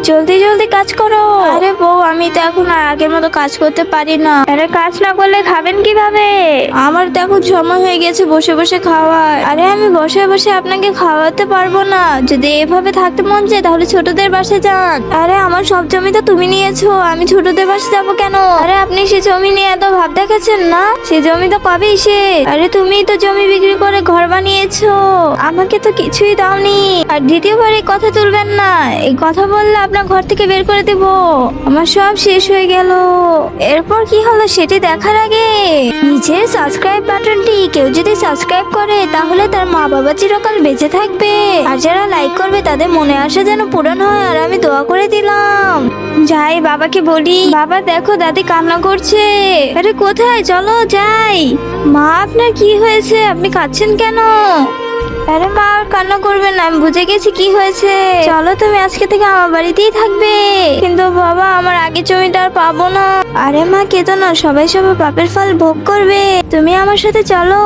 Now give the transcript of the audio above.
জলদি জলদি কাজ করো। আরে বউ, আমি তো এখন আর আগের মতো কাজ করতে পারি না। আরে কাজ না করলে খাবেন কিভাবে? আমার তো এখন সময় হয়ে গেছে বসে বসে খাওয়ার। আরে আমি বসে বসে আপনাকে খাওয়াতে পারবো না। যদি এভাবে থাকতে মন চায় তাহলে ছোটদের বাসায় যান। আরে আমার সব জমি তো তুমি নিয়েছো, আমি ছোটদের বাসায় যাবো কেন? আরে আপনি সে জমি নিয়ে এত ভাব দেখাচ্ছেন না, সে জমি তো কবেই শেষ। আরে তুমি তো জমি বিক্রি করে ঘর বানিয়েছো, আমাকে তো কিছুই দাওনি। আর দ্বিতীয়বার এই কথা তুলবেন না, এই কথা বললে আপনার ঘর থেকে বের করে দেব। আমার সব শেষ হয়ে গেল। এরপর কি হলো সেটি দেখার আগে নিচের সাবস্ক্রাইব বাটনটি কেউ যদি সাবস্ক্রাইব করে তাহলে তার মা বাবা চিরকাল বেঁচে থাকবে। আর যারা লাইক করবে তাদের মনে আশা যেন পূরণ হয়। আর আমি দোয়া করে দিলাম। যাই বাবাকে বলি, বাবা দেখো দাদি কান্না করছে। আরে কোথায়, চলো যাই। মা আপনার কি হয়েছে, আপনি কাঁদছেন কেন? আরে মা আর কান্না করবে না, আমি বুঝে গেছি কি হয়েছে। চলো তুমি আজকে থেকে আমার বাড়িতেই থাকবে। কিন্তু বাবা আমার আগের জমিটা আর পাবো না। আরে মা কেঁদো না, সবাই সবার পাপের ফল ভোগ করবে। তুমি আমার সাথে চলো।